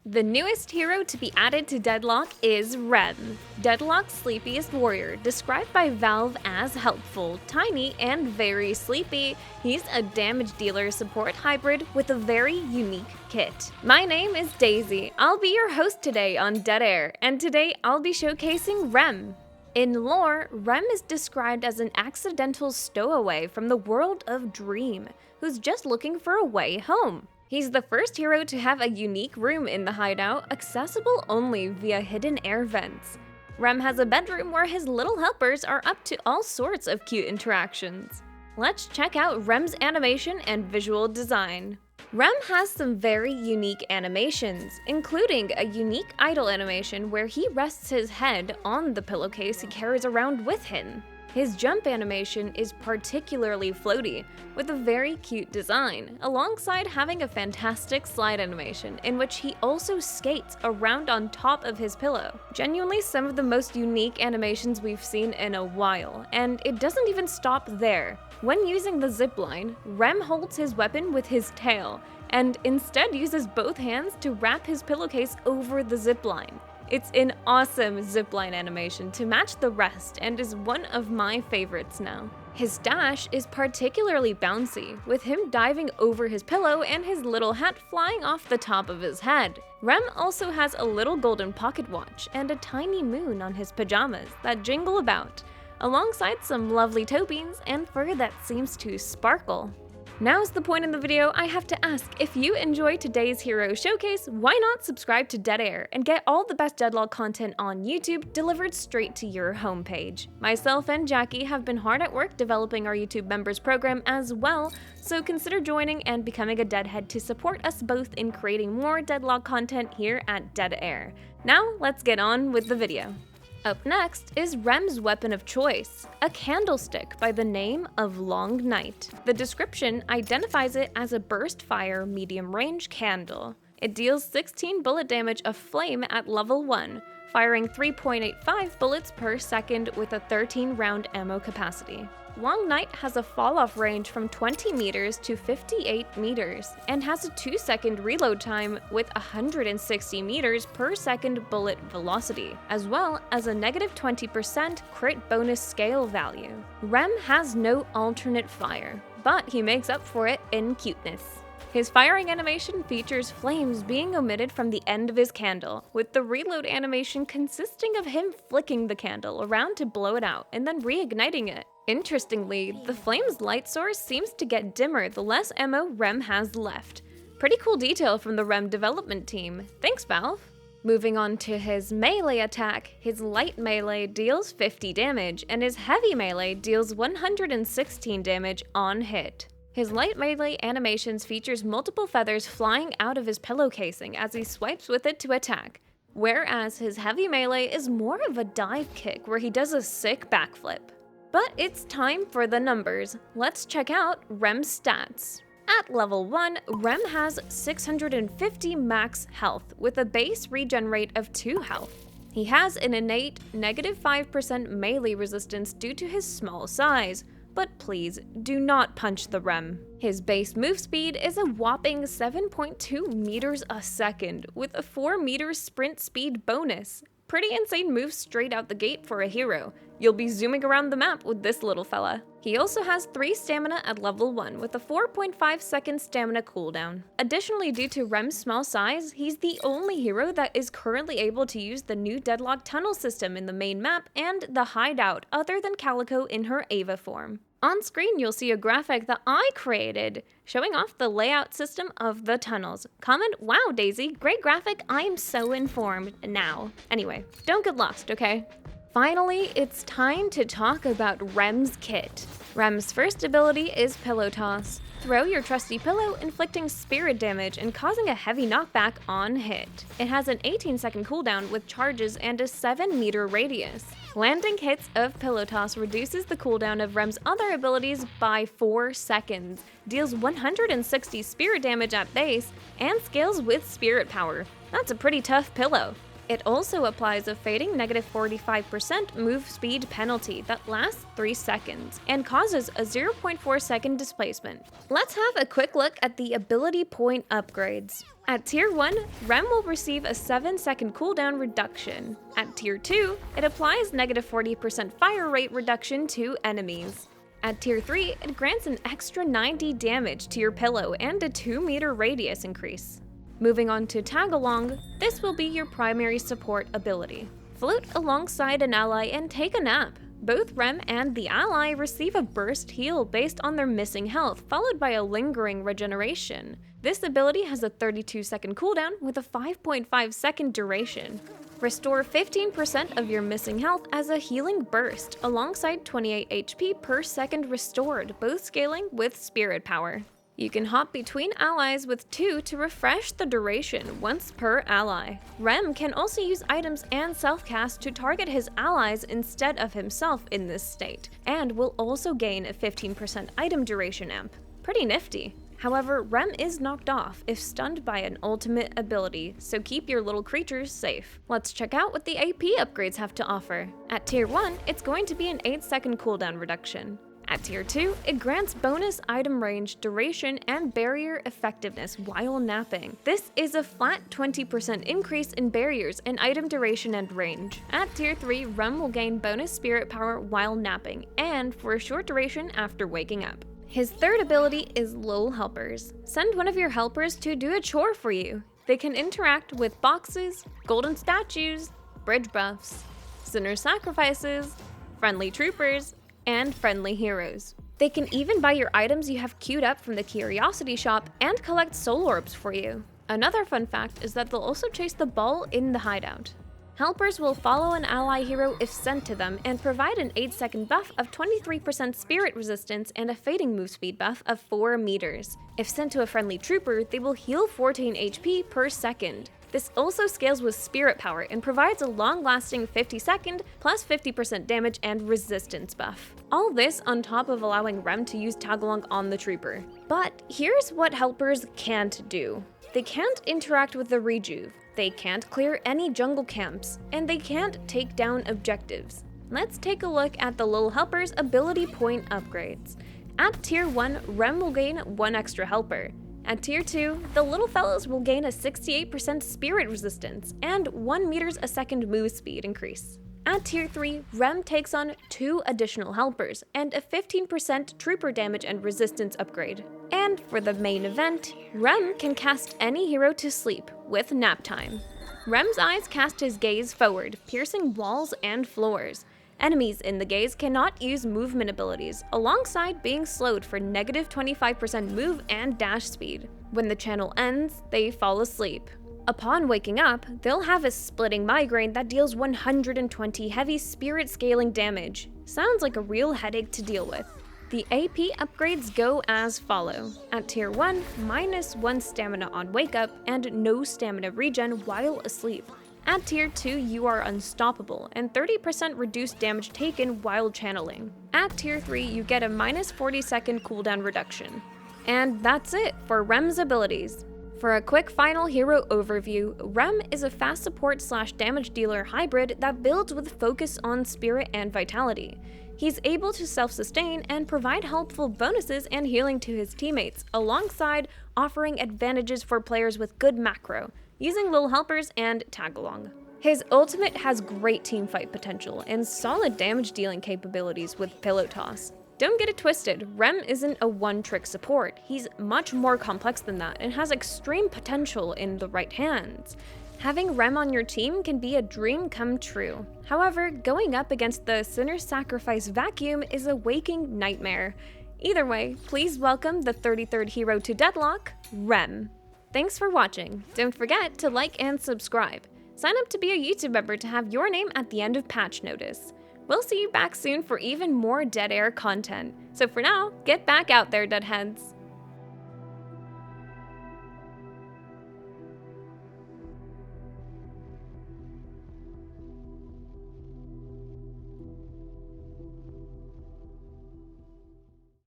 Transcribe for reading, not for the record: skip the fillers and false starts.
The newest hero to be added to Deadlock is Rem, Deadlock's sleepiest warrior, described by Valve as helpful, tiny, and very sleepy. He's a damage dealer support hybrid with a very unique kit. My name is Daisy. I'll be your host today on Dead Air, and today I'll be showcasing Rem. In lore, Rem is described as an accidental stowaway from the world of Dream, who's just looking for a way home. He's the first hero to have a unique room in the hideout, accessible only via hidden air vents. Rem has a bedroom where his little helpers are up to all sorts of cute interactions. Let's check out Rem's animation and visual design. Rem has some very unique animations, including a unique idle animation where he rests his head on the pillowcase he carries around with him. His jump animation is particularly floaty, with a very cute design, alongside having a fantastic slide animation in which he also skates around on top of his pillow. Genuinely some of the most unique animations we've seen in a while, and it doesn't even stop there. When using the zipline, Rem holds his weapon with his tail, and instead uses both hands to wrap his pillowcase over the zipline. It's an awesome zipline animation to match the rest and is one of my favorites now. His dash is particularly bouncy, with him diving over his pillow and his little hat flying off the top of his head. Rem also has a little golden pocket watch and a tiny moon on his pajamas that jingle about, alongside some lovely toe beans and fur that seems to sparkle. Now's the point in the video I have to ask, if you enjoy today's hero showcase, why not subscribe to Dead Air and get all the best Deadlock content on YouTube delivered straight to your homepage. Myself and Jackie have been hard at work developing our YouTube members program as well, so consider joining and becoming a Deadhead to support us both in creating more Deadlock content here at Dead Air. Now let's get on with the video. Up next is Rem's weapon of choice, a candlestick by the name of Long Night. The description identifies it as a burst fire medium range candle. It deals 16 bullet damage of flame at level 1, firing 3.85 bullets per second with a 13 round ammo capacity. Long Night has a fall-off range from 20 meters to 58 meters, and has a 2-second reload time with 160 meters per second bullet velocity, as well as a negative 20% crit bonus scale value. Rem has no alternate fire, but he makes up for it in cuteness. His firing animation features flames being emitted from the end of his candle, with the reload animation consisting of him flicking the candle around to blow it out and then reigniting it. Interestingly, the flame's light source seems to get dimmer the less ammo Rem has left. Pretty cool detail from the Rem development team. Thanks, Valve! Moving on to his melee attack, his light melee deals 50 damage, and his heavy melee deals 116 damage on hit. His light melee animations features multiple feathers flying out of his pillow casing as he swipes with it to attack, whereas his heavy melee is more of a dive kick where he does a sick backflip. But it's time for the numbers. Let's check out Rem's stats. At level 1, Rem has 650 max health with a base regen rate of 2 health. He has an innate negative 5% melee resistance due to his small size, but please do not punch the Rem. His base move speed is a whopping 7.2 meters a second with a 4 meter sprint speed bonus. Pretty insane moves straight out the gate for a hero. You'll be zooming around the map with this little fella. He also has 3 stamina at level 1 with a 4.5 second stamina cooldown. Additionally, due to Rem's small size, he's the only hero that is currently able to use the new Deadlock tunnel system in the main map and the hideout other than Calico in her Ava form. On screen, you'll see a graphic that I created, showing off the layout system of the tunnels. Comment, "Wow, Daisy, great graphic, I am so informed now." Anyway, don't get lost, okay? Finally, it's time to talk about Rem's kit. Rem's first ability is Pillow Toss. Throw your trusty pillow, inflicting spirit damage and causing a heavy knockback on hit. It has an 18-second cooldown with charges and a 7-meter radius. Landing hits of Pillow Toss reduces the cooldown of Rem's other abilities by 4 seconds, deals 160 spirit damage at base, and scales with spirit power. That's a pretty tough pillow. It also applies a fading -45% move speed penalty that lasts 3 seconds and causes a 0.4 second displacement. Let's have a quick look at the ability point upgrades. At Tier 1, Rem will receive a 7-second cooldown reduction. At Tier 2, it applies -40% fire rate reduction to enemies. At Tier 3, it grants an extra 90 damage to your pillow and a 2-meter radius increase. Moving on to Tag Along, this will be your primary support ability. Float alongside an ally and take a nap. Both Rem and the ally receive a burst heal based on their missing health, followed by a lingering regeneration. This ability has a 32-second cooldown with a 5.5-second duration. Restore 15% of your missing health as a healing burst, alongside 28 HP per second restored, both scaling with spirit power. You can hop between allies with 2 to refresh the duration once per ally. Rem can also use items and self-cast to target his allies instead of himself in this state, and will also gain a 15% item duration amp. Pretty nifty. However, Rem is knocked off if stunned by an ultimate ability, so keep your little creatures safe. Let's check out what the AP upgrades have to offer. At Tier 1, it's going to be an 8-second cooldown reduction. At Tier 2, it grants bonus item range, duration, and barrier effectiveness while napping. This is a flat 20% increase in barriers and item duration and range. At Tier 3, Rem will gain bonus spirit power while napping, and for a short duration after waking up. His third ability is Lil Helpers. Send one of your helpers to do a chore for you. They can interact with boxes, golden statues, bridge buffs, sinner sacrifices, friendly troopers, and friendly heroes. They can even buy your items you have queued up from the Curiosity Shop and collect soul orbs for you. Another fun fact is that they'll also chase the ball in the hideout. Helpers will follow an ally hero if sent to them and provide an 8-second buff of 23% spirit resistance and a fading move speed buff of 4 meters. If sent to a friendly trooper, they will heal 14 HP per second. This also scales with spirit power and provides a long-lasting 50-second plus 50% damage and resistance buff. All this on top of allowing Rem to use Tagalong on the trooper. But here's what helpers can't do. They can't interact with the rejuve, they can't clear any jungle camps, and they can't take down objectives. Let's take a look at the Lil Helpers ability point upgrades. At Tier 1, Rem will gain 1 extra helper. At Tier 2, the little fellows will gain a 68% spirit resistance and 1 meters a second move speed increase. At Tier 3, Rem takes on 2 additional helpers and a 15% trooper damage and resistance upgrade. And for the main event, Rem can cast any hero to sleep with Naptime. Rem's eyes cast his gaze forward, piercing walls and floors. Enemies in the gaze cannot use movement abilities, alongside being slowed for -25% move and dash speed. When the channel ends, they fall asleep. Upon waking up, they'll have a splitting migraine that deals 120 heavy spirit scaling damage. Sounds like a real headache to deal with. The AP upgrades go as follow. At Tier 1, -1 stamina on wake up and no stamina regen while asleep. At Tier 2, you are unstoppable and 30% reduced damage taken while channeling. At Tier 3, you get a -40-second cooldown reduction. And that's it for Rem's abilities. For a quick final hero overview, Rem is a fast support / damage dealer hybrid that builds with focus on spirit and vitality. He's able to self-sustain and provide helpful bonuses and healing to his teammates, alongside offering advantages for players with good macro, using Lil Helpers and Tagalong. His ultimate has great teamfight potential and solid damage dealing capabilities with Pillow Toss. Don't get it twisted, Rem isn't a one-trick support. He's much more complex than that and has extreme potential in the right hands. Having Rem on your team can be a dream come true. However, going up against the Sinner Sacrifice vacuum is a waking nightmare. Either way, please welcome the 33rd hero to Deadlock, Rem. Thanks for watching. Don't forget to like and subscribe. Sign up to be a YouTube member to have your name at the end of patch notice. We'll see you back soon for even more Dead Air content. So for now, get back out there, Deadheads.